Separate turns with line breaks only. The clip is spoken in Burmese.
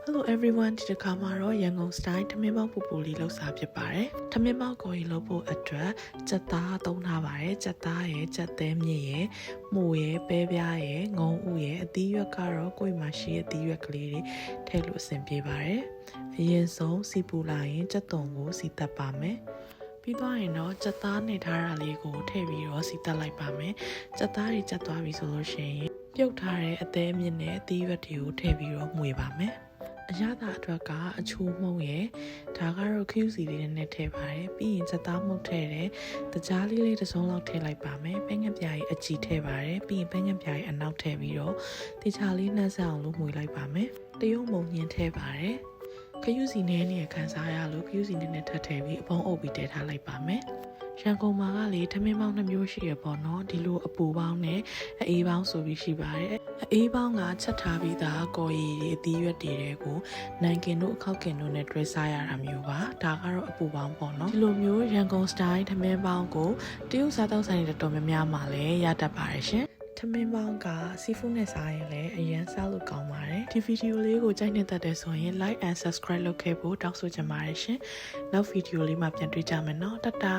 Hello everyone ဒီတစ်ခါမှာတော့ရန်ကုန် style ထမင်းပေါင်းပူပူလေးလောက်စားဖြစ်ပါတယ်။ထမင်းပေါင်းကိုရီလုပ်ဖို့အတွက်ကြက်သားသုံးထားပါတယ်။ကြက်သားရယ်ကြက်သဲမြင့်ရယ်မှုရယ်ပဲပြားရယ်ငုံဥရယ်အသီးရွက်ကတော့ကိုယ်မှာရှိတဲ့အသီးရွက်ကလေးတွေထည့်လို့အဆင်ပြေပါတယ်။အရင်ဆုံးစီပူလာရင်ကြက်သွန်ကိုစီတက်ပါမယ်။ပြီးသွားရင်တော့ကြက်သားနဲ့ထားတာလေးကိုထည့်ပြီးတော့စီတက်လိုက်ပါမယ်။ကြက်သားတွေကြက်သွားပြီဆိုလို့ရှိရင်ပြုတ်ထားတဲ့အသေးမြင့်နဲ့အသီးရွက်တွေကိုထည့်ပြီးတော့မှုပါမယ်။အရသာအတွက်ကအချိုးမှုန့်ရယ်ဒါကတော့ QC လေးနဲ့ထည့်ပါတယ်ပြီးရင်စက်သားမှုန့်ထည့်တယ်တကြားလေးတစ်စုံလောက်ထည့်လိုက်ပါမယ်ပဲငပြားကြီးအကြည့်ထည့်ပါတယ်ပြီးရင်ပဲငပြားကြီးအနောက်ထည့်ပြီးတော့တခြားလေးနှက်ဆက်အောင်လို့မှုလိုက်ပါမယ်တရုပ်မုံညင်းထည့်ပါတယ်ခရူးစီနဲ့နေခန်းစားရလို့ခရူးစီနဲ့ထပ်ထည့်ပြီးအပုံးအုပ်ပြီးတည်ထားလိုက်ပါမယ်ရန်ကုန်မှာကလေထမင်းပေါင်း2မျိုးရှိရပေါ့နော်ဒီလိုအပူပေါင်းနဲ့အေးပေါင်းဆိုပြီးရှိပါတယ်အေးပေါင်းကချက်ထားပြီးသားကော်ရည်တွေအသီးရွက်တွေကိုနိုင်ကင်တို့အခောက်ကင်တို့နဲ့တွဲစားရတာမျိုးပါဒါကတော့အပူပေါင်းပေါ့နော်ဒီလိုမျိုးရန်ကုန် style ထမင်းပေါင်းကိုတရုတ်စားတောက်ဆိုင်တွေတော်တော်များများမှာလည်းရတတ်ပါတယ်ရှင်ထမင်းပေါင်းကစီဖူးနဲ့စားရင်လည်းအရင်စားလို့ကောင်းပါတယ်ဒီဗီဒီယိုလေးကိုကြိုက်နေတတ်တဲ့ဆိုရင် like and subscribe လုပ်ခဲ့ဖို့တောင်းဆိုချင်ပါတယ်ရှင်နောက်ဗီဒီယိုလေးမှာပြန်တွေ့ကြမယ်နော်တတာ